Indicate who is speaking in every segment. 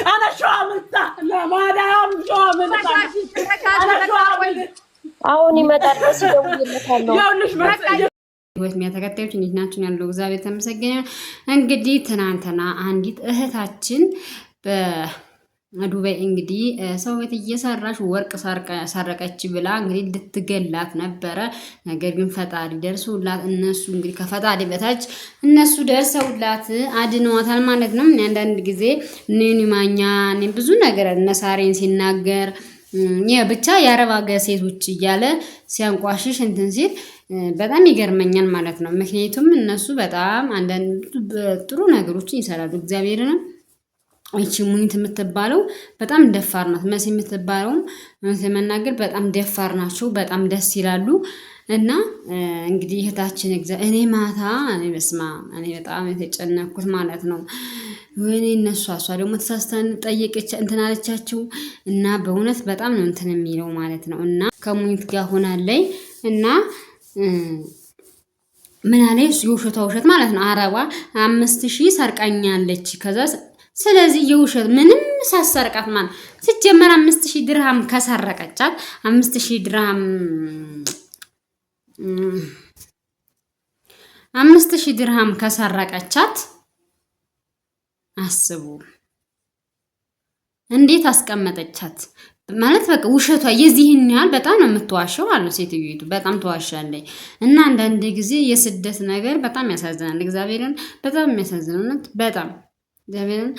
Speaker 1: أنا شو عملت؟ لا ما دام شو عملت؟ أنا شو عملت؟
Speaker 2: أوني ما درس يدوي لك الله.
Speaker 1: يا ولش بس.
Speaker 3: ህይወት የሚያተከታዮች እንዴት ናችሁ? ያለው እግዚአብሔር ተመሰገነ። እንግዲህ ትናንትና አንዲት እህታችን በዱባይ እንግዲህ ሰው ቤት እየሰራሽ ወርቅ ሰረቀች ብላ እንግዲህ ልትገላት ነበረ። ነገር ግን ፈጣሪ ደርሶላት እነሱ እንግዲህ ከፈጣሪ በታች እነሱ ደርሰውላት አድነዋታል ማለት ነው። አንዳንድ ጊዜ እኔን ማኛ ብዙ ነገር እነሳሬን ሲናገር ብቻ የአረብ ሀገር ሴቶች እያለ ሲያንቋሽሽ እንትን ሲል በጣም ይገርመኛል ማለት ነው። ምክንያቱም እነሱ በጣም አንዳንድ ጥሩ ነገሮችን ይሰራሉ። እግዚአብሔርን እቺ ሙኒት የምትባለው በጣም ደፋር ናት። መሲ የምትባለውም ለመናገር በጣም ደፋር ናቸው። በጣም ደስ ይላሉ። እና እንግዲህ እህታችን እኔ ማታ እኔ በጣም የተጨነኩት ማለት ነው። ወይኔ እሷ ደግሞ ተሳስተን ጠየቀች እንትን አለቻቸው እና በእውነት በጣም ነው እንትን የሚለው ማለት ነው። እና ከሙኒት ጋር ሆናለይ እና ምን አለ የውሸቷ ውሸት ማለት ነው። አረባ 5000 ሰርቃኛለች ከዛ ስለዚህ የውሸት ምንም ሳሰርቃት ማለት ሲጀመር 5000 ድርሃም ከሰረቀቻት 5000 ድርሃም 5000 ድርሃም ከሰረቀቻት አስቡ እንዴት አስቀመጠቻት ማለት በቃ ውሸቷ የዚህን ያህል በጣም ነው የምትዋሸው ማለት ሴትዮይቱ በጣም ተዋሻለች። እና አንዳንድ ጊዜ የስደት ነገር በጣም ያሳዝናል። እግዚአብሔርን በጣም የሚያሳዝነው በጣም እግዚአብሔርን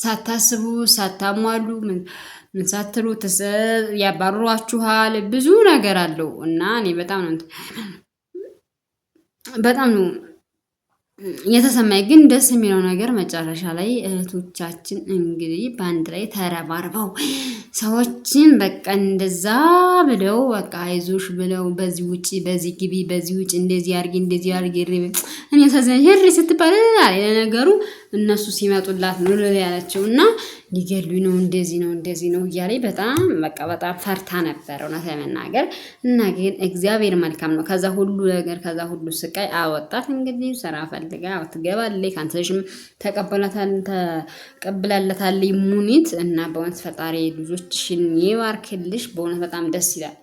Speaker 3: ሳታስቡ ሳታሟሉ ምን ሳትሉ ያባርሯችኋል። ብዙ ነገር አለው እና እኔ በጣም ነው የተሰማኝ። ግን ደስ የሚለው ነገር መጨረሻ ላይ እህቶቻችን እንግዲህ በአንድ ላይ ተረባርበው ሰዎችን በቃ እንደዛ ብለው በቃ አይዞሽ ብለው በዚህ ውጪ በዚህ ግቢ በዚህ ውጪ እንደዚህ አርጊ እኔ ሳዘን ሄሪ ስትባል ለነገሩ እነሱ ሲመጡላት ነው ያለችው እና ሊገሉኝ ነው እንደዚህ ነው እያለኝ በጣም ፈርታ ነበር እውነት ለመናገር። እና ግን እግዚአብሔር መልካም ነው። ከዛ ሁሉ ነገር ከዛ ሁሉ ስቃይ አወጣት። እንግዲህ ስራ ፈልጋ ትገባለች። ካንተሽም ተቀብላለታለች ሙኒት እና በእውነት ፈጣሪ ልጆችሽን ይባርክልሽ። በእውነት በጣም ደስ ይላል።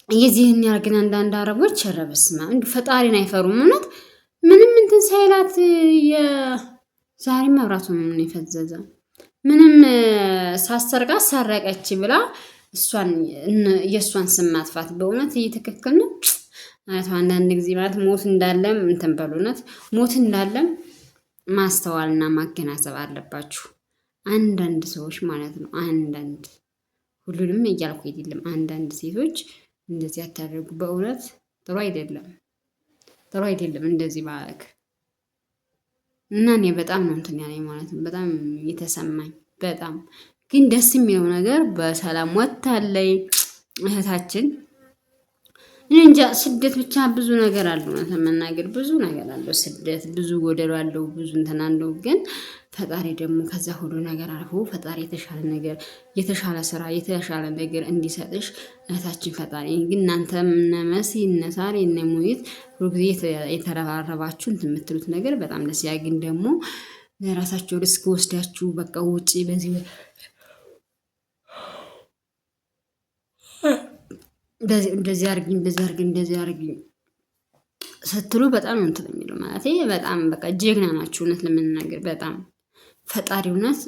Speaker 3: የዚህን ያህል ግን አንዳንድ አረቦች ረበስማ እንዱ ፈጣሪን አይፈሩም። እውነት ምንም እንትን ሳይላት የዛሬ መብራቱ ምን ይፈዘዘ ምንም ሳሰርቃት ሰረቀች ብላ የእሷን ስም ማጥፋት በእውነት እየተከከል ነው ማለት ነው። አንዳንድ ጊዜ ማለት ሞት እንዳለም እንትን በሉነት ሞት እንዳለም ማስተዋልና ማገናዘብ አለባችሁ አንዳንድ ሰዎች ማለት ነው። አንዳንድ ሁሉንም እያልኩ አይደለም። አንዳንድ ሴቶች እንደዚህ አታደርጉ። በእውነት ጥሩ አይደለም እንደዚህ ማለት እና እኔ በጣም ነው እንትን ያለኝ ማለት ነው። በጣም የተሰማኝ በጣም ግን ደስ የሚለው ነገር በሰላም ወጥታለይ እህታችን። እንጃ ስደት ብቻ ብዙ ነገር አለው ነው ተመናገር ብዙ ነገር አለው ስደት ብዙ ጎደሎ አለው ብዙ እንትን አለው። ግን ፈጣሪ ደግሞ ከዛ ሁሉ ነገር አልፎ ፈጣሪ የተሻለ ነገር የተሻለ ስራ የተሻለ ነገር እንዲሰጥሽ እህታችን ፈጣሪ ግን እናንተም እነ መሲ እነ ሳሪ እነ ሙኒት ሁልጊዜ የተረባረባችሁ እንትን የምትሉት ነገር በጣም ደስ ያ ግን ደግሞ ለራሳችሁ ሪስክ ወስዳችሁ በቃ ውጪ በዚህ እንደዚህ አርጊ ስትሉ በጣም ነው እንትን የሚለው ማለት በጣም በቃ ጀግና ናችሁ። እውነት ለመናገር በጣም ፈጣሪ እውነት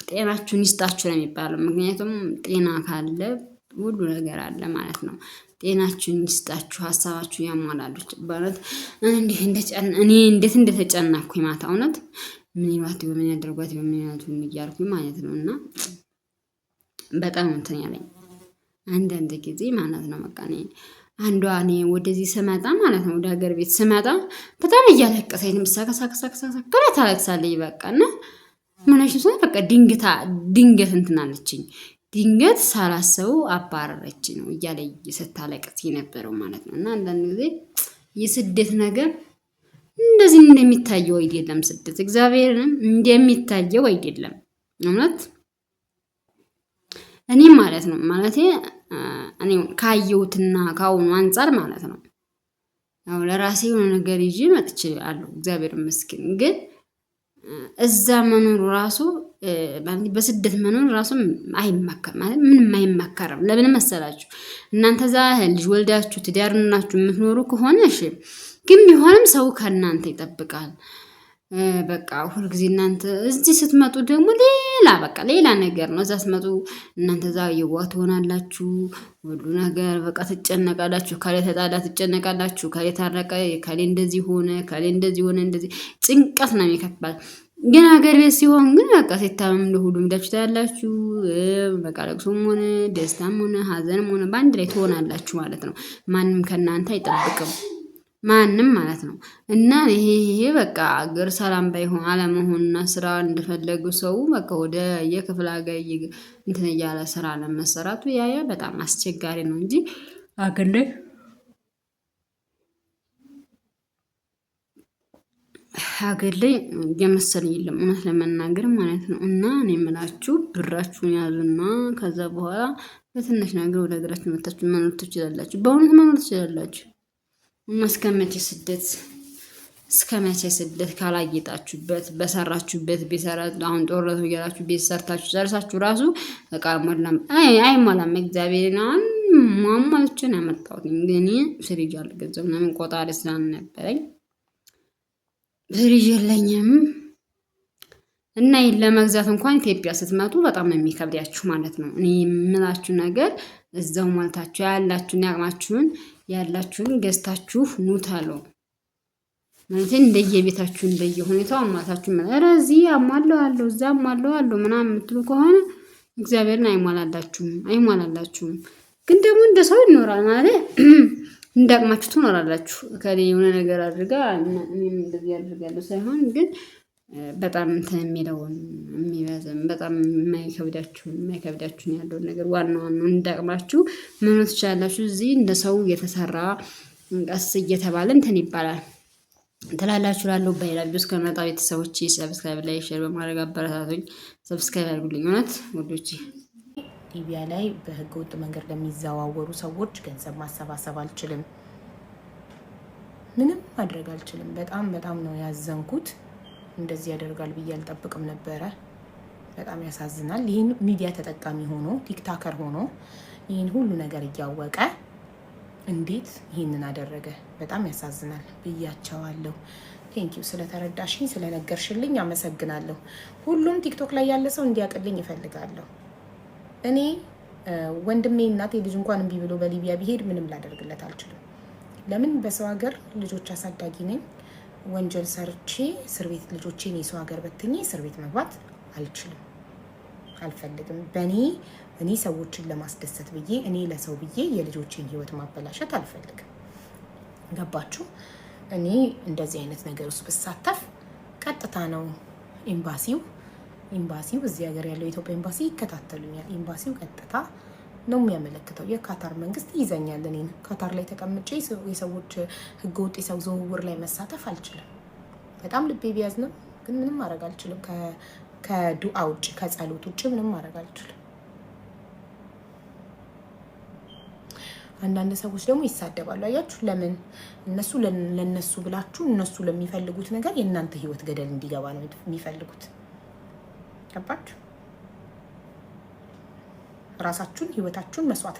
Speaker 3: ጤናችሁን ይስጣችሁ ነው የሚባለው። ምክንያቱም ጤና ካለ ሁሉ ነገር አለ ማለት ነው። ጤናችሁን ይስጣችሁ፣ ሀሳባችሁ ያሟላሉች በእውነት እኔ እንዴት እንደተጨናኩኝ ማታ እውነት ምን ይሏት ምን ያደርጓት ምን ያሉት እያልኩኝ ማለት ነው። እና በጣም እንትን ያለኝ አንዳንድ ጊዜ ማለት ነው በቃ እኔ ወደዚህ ስመጣ ማለት ነው ወደ ሀገር ቤት ስመጣ በጣም እያለቀሰኝ ነው። ሳከሳከሳከሳከሳ ታለቅሳለች በቃ እና ምንሽ ነው በቃ ድንገት እንትን አለችኝ። ድንገት ሳላሰው አባረረች ነው እያለ ስታለቅስ የነበረው ማለት ነው። እና አንዳንድ ጊዜ የስደት ነገር እንደዚህ እንደሚታየው አይደለም። ስደት እግዚአብሔርንም እንደሚታየው አይደለም እውነት እኔ ማለት ነው ማለቴ እኔ ካየሁትና ካሁኑ አንፃር ማለት ነው። ያው ለራሴ የሆነ ነገር ይዤ መጥቼ አለው እግዚአብሔር ይመስገን። ግን እዛ መኖሩ ራሱ በስደት መኖር ራሱ አይመከርም ማለት ምንም አይመከርም። ለምን መሰላችሁ? እናንተ እዛ ልጅ ወልዳችሁ ትዳርናችሁ የምትኖሩ ከሆነ እሺ፣ ግን ቢሆንም ሰው ከእናንተ ይጠብቃል። በቃ ሁልጊዜ እናንተ እዚህ ስትመጡ ደግሞ በቃ ሌላ ነገር ነው። እዛ ስትመጡ እናንተ እዛ የዋህ ትሆናላችሁ። ሁሉ ነገር በቃ ትጨነቃላችሁ። ካለ ተጣላ ትጨነቃላችሁ። ካለ ታረቀ፣ ካለ እንደዚህ ሆነ፣ ካለ እንደዚህ ሆነ፣ እንደዚህ ጭንቀት ነው የሚከባል። ግን ሀገር ቤት ሲሆን ግን በቃ ሲታመም ለሁሉ ሄዳችሁ ታያላችሁ። በቃ ለቅሶም ሆነ ደስታም ሆነ ሀዘንም ሆነ በአንድ ላይ ትሆናላችሁ ማለት ነው። ማንም ከእናንተ አይጠብቅም ማንም ማለት ነው። እና ይሄ በቃ አገር ሰላም ባይሆን አለመሆንና ስራ እንደፈለጉ ሰው በቃ ወደ የክፍለ ሀገር እንትን እያለ ስራ ለመሰራቱ ያ በጣም አስቸጋሪ ነው እንጂ አገር ላይ ሀገር ላይ የመሰለኝ የለም እውነት ለመናገር ማለት ነው። እና እኔ የምላችሁ ብራችሁን ያዙና ከዛ በኋላ በትንሽ ነገር ወደ ሀገራችሁ መታችሁ መኖር ትችላላችሁ። በእውነት መኖር ትችላላችሁ። እና እስከ መቼ ስደት ካላጌጣችሁበት በሰራችሁበት ቤሰራ አሁን ጦርነቱ እያላችሁ ቤት ሰርታችሁ ጨርሳችሁ ራሱ እቃ ሞላም አይሞላም። እግዚአብሔርን አሁን ማሟልችን ያመጣሁት ግን ፍሪጅ አልገዛም። ለምን ቆጣሪ ስላልነበረኝ ፍሪጅ የለኝም። እና ይሄን ለመግዛት እንኳን ኢትዮጵያ ስትመጡ በጣም ነው የሚከብዳችሁ ማለት ነው። እኔ የምላችሁ ነገር እዛው ማለታችሁ ያላችሁን ያቅማችሁን ያላችሁን ገዝታችሁ ኑታሉ ማለት እንደየቤታችሁ እንደየሁኔታው አማታችሁ ማለት እዚህ አሟላዋለሁ እዛ አሟላዋለሁ ምናምን የምትሉ ከሆነ እግዚአብሔርን አይሟላላችሁም። ግን ደግሞ እንደ ሰው ይኖራል ማለት እንዳቅማችሁ ትኖራላችሁ። ከሌ የሆነ ነገር አድርጋ እኔም እንደዚህ ያደርጋለሁ ሳይሆን ግን በጣም እንትን የሚለውን የሚበዛም በጣም የማይከብዳችሁን ያለውን ነገር ዋናውን እንዳቅማችሁ መኖር ትችላላችሁ። እዚህ እንደ ሰው የተሰራ ቀስ እየተባለ እንትን ይባላል ትላላችሁ። ላለው በሌላ ቪዲዮ እስከመጣ ቤተሰቦቼ ሰብስክራይብ ላይ ሼር በማድረግ አበረታቱኝ። ሰብስክራይብ አድርጉልኝ። እውነት ወዶቼ
Speaker 4: ሊቢያ ላይ በህገ ወጥ መንገድ ለሚዘዋወሩ ሰዎች ገንዘብ ማሰባሰብ አልችልም፣ ምንም ማድረግ አልችልም። በጣም ነው ያዘንኩት። እንደዚህ ያደርጋል ብዬ አልጠብቅም ነበረ። በጣም ያሳዝናል። ይህን ሚዲያ ተጠቃሚ ሆኖ ቲክታከር ሆኖ ይህን ሁሉ ነገር እያወቀ እንዴት ይህንን አደረገ? በጣም ያሳዝናል ብያቸዋለሁ። ቴንኪው ስለተረዳሽኝ ስለነገርሽልኝ አመሰግናለሁ። ሁሉም ቲክቶክ ላይ ያለ ሰው እንዲያቅልኝ ይፈልጋለሁ። እኔ ወንድሜ እናቴ ልጅ እንኳን እምቢ ብሎ በሊቢያ ቢሄድ ምንም ላደርግለት አልችልም። ለምን? በሰው ሀገር ልጆች አሳዳጊ ነኝ። ወንጀል ሰርቼ እስር ቤት ልጆቼን የሰው ሀገር በትኜ እስር ቤት መግባት አልችልም፣ አልፈልግም። እኔ ሰዎችን ለማስደሰት ብዬ እኔ ለሰው ብዬ የልጆቼን ህይወት ማበላሸት አልፈልግም። ገባችሁ? እኔ እንደዚህ አይነት ነገር ውስጥ ብሳተፍ ቀጥታ ነው ኤምባሲው እዚህ ሀገር ያለው የኢትዮጵያ ኤምባሲ ይከታተሉኛል። ኤምባሲው ቀጥታ ነው የሚያመለክተው። የካታር መንግስት ይዘኛል። እኔን ካታር ላይ ተቀምጬ የሰዎች ህገወጥ የሰው ዝውውር ላይ መሳተፍ አልችልም። በጣም ልቤ ቢያዝ ነው፣ ግን ምንም ማድረግ አልችልም። ከዱዓ ውጭ ከጸሎት ውጭ ምንም ማድረግ አልችልም። አንዳንድ ሰዎች ደግሞ ይሳደባሉ። አያችሁ? ለምን? እነሱ ለነሱ ብላችሁ እነሱ ለሚፈልጉት ነገር የእናንተ ህይወት ገደል እንዲገባ ነው የሚፈልጉት። ገባችሁ? ራሳችሁን ህይወታችሁን መስዋዕት